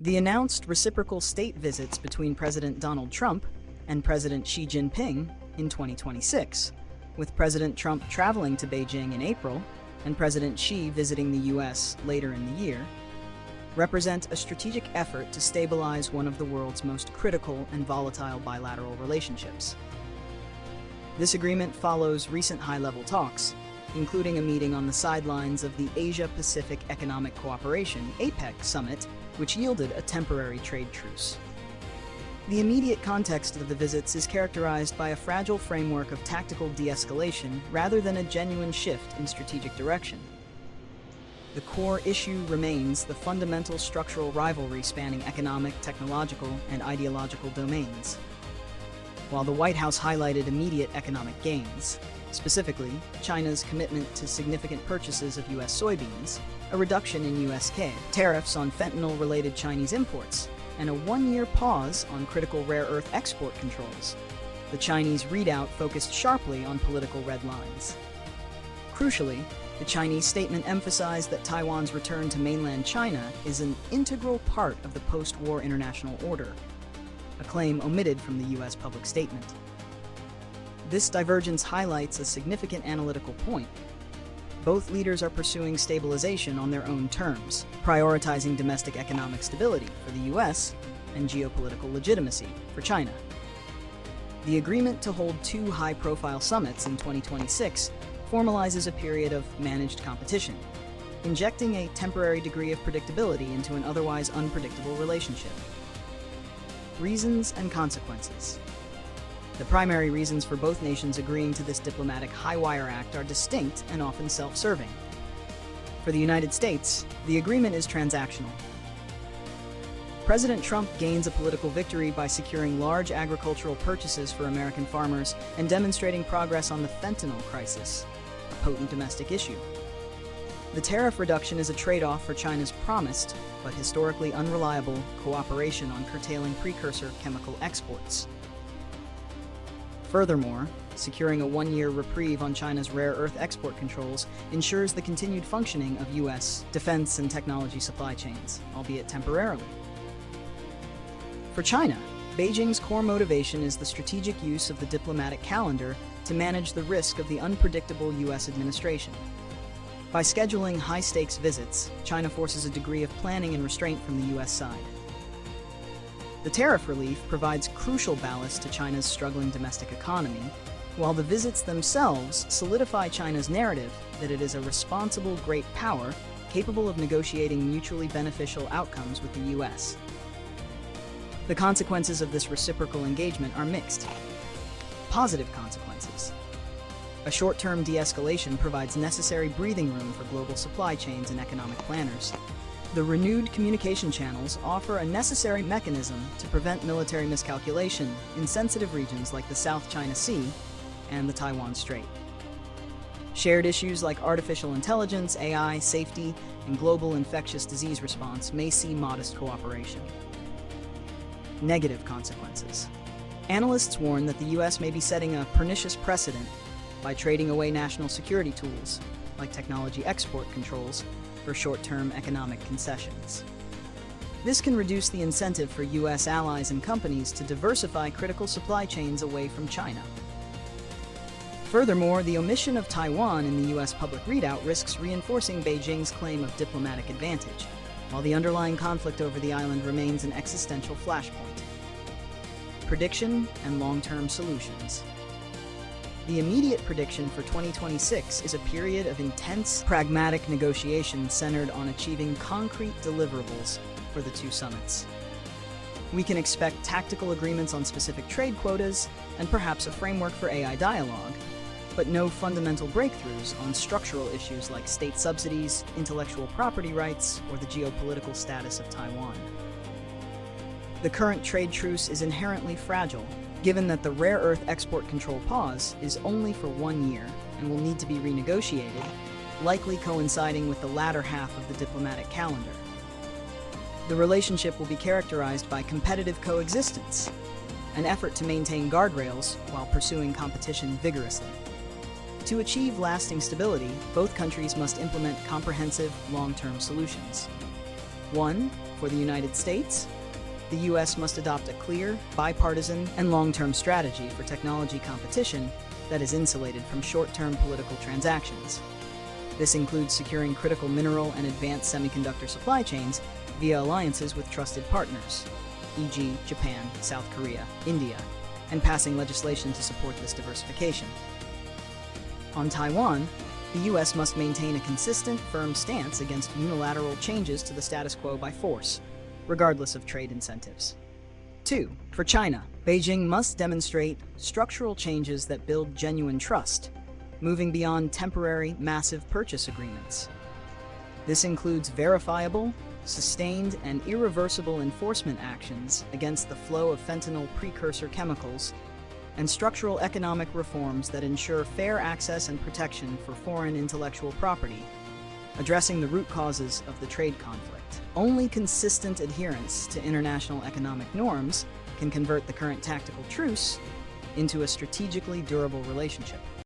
The announced reciprocal state visits between President Donald Trump and President Xi Jinping in 2026, with President Trump traveling to Beijing in April and President Xi visiting the U.S. later in the year, represent a strategic effort to stabilize one of the world's most critical and volatile bilateral relationships. This agreement follows recent high-level talks, including a meeting on the sidelines of the Asia-Pacific Economic Cooperation (APEC) summit, which yielded a temporary trade truce. The immediate context of the visits is characterized by a fragile framework of tactical de-escalation rather than a genuine shift in strategic direction. The core issue remains the fundamental structural rivalry spanning economic, technological, and ideological domains. While the White House highlighted immediate economic gains, specifically China's commitment to significant purchases of U.S. soybeans, a reduction in U.S. tariffs on fentanyl-related Chinese imports, and a one-year pause on critical rare earth export controls, the Chinese readout focused sharply on political red lines. Crucially, the Chinese statement emphasized that Taiwan's return to mainland China is an integral part of the post-war international order, a claim omitted from the U.S. public statement. This divergence highlights a significant analytical point. Both leaders are pursuing stabilization on their own terms, prioritizing domestic economic stability for the U.S. and geopolitical legitimacy for China. The agreement to hold two high-profile summits in 2026 formalizes a period of managed competition, injecting a temporary degree of predictability into an otherwise unpredictable relationship. Reasons and consequences. The primary reasons for both nations agreeing to this diplomatic high-wire act are distinct and often self-serving. For the United States, the agreement is transactional. President Trump gains a political victory by securing large agricultural purchases for American farmers and demonstrating progress on the fentanyl crisis, a potent domestic issue. The tariff reduction is a trade-off for China's promised, but historically unreliable, cooperation on curtailing precursor chemical exports. Furthermore, securing a one-year reprieve on China's rare earth export controls ensures the continued functioning of U.S. defense and technology supply chains, albeit temporarily. For China, Beijing's core motivation is the strategic use of the diplomatic calendar to manage the risk of the unpredictable U.S. administration. By scheduling high-stakes visits, China forces a degree of planning and restraint from the U.S. side. The tariff relief provides crucial ballast to China's struggling domestic economy, while the visits themselves solidify China's narrative that it is a responsible great power capable of negotiating mutually beneficial outcomes with the U.S. The consequences of this reciprocal engagement are mixed. Positive consequences. A short-term de-escalation provides necessary breathing room for global supply chains and economic planners. The renewed communication channels offer a necessary mechanism to prevent military miscalculation in sensitive regions like the South China Sea and the Taiwan Strait. Shared issues like artificial intelligence, AI, safety, and global infectious disease response may see modest cooperation. Negative consequences. Analysts warn that the U.S. may be setting a pernicious precedent by trading away national security tools, like technology export controls, for short-term economic concessions. This can reduce the incentive for U.S. allies and companies to diversify critical supply chains away from China. Furthermore, the omission of Taiwan in the U.S. public readout risks reinforcing Beijing's claim of diplomatic advantage, while the underlying conflict over the island remains an existential flashpoint. Prediction and long-term solutions. The immediate prediction for 2026 is a period of intense, pragmatic negotiation centered on achieving concrete deliverables for the two summits. We can expect tactical agreements on specific trade quotas and perhaps a framework for AI dialogue, but no fundamental breakthroughs on structural issues like state subsidies, intellectual property rights, or the geopolitical status of Taiwan. The current trade truce is inherently fragile, given that the rare earth export control pause is only for 1 year and will need to be renegotiated, likely coinciding with the latter half of the diplomatic calendar. The relationship will be characterized by competitive coexistence, an effort to maintain guardrails while pursuing competition vigorously. To achieve lasting stability, both countries must implement comprehensive, long-term solutions. 1. For the United States, the U.S. must adopt a clear, bipartisan, and long-term strategy for technology competition that is insulated from short-term political transactions. This includes securing critical mineral and advanced semiconductor supply chains via alliances with trusted partners, e.g. Japan, South Korea, India, and passing legislation to support this diversification. On Taiwan, the U.S. must maintain a consistent, firm stance against unilateral changes to the status quo by force, regardless of trade incentives. 2. For China, Beijing must demonstrate structural changes that build genuine trust, moving beyond temporary, massive purchase agreements. This includes verifiable, sustained, and irreversible enforcement actions against the flow of fentanyl precursor chemicals, and structural economic reforms that ensure fair access and protection for foreign intellectual property, addressing the root causes of the trade conflict. Only consistent adherence to international economic norms can convert the current tactical truce into a strategically durable relationship.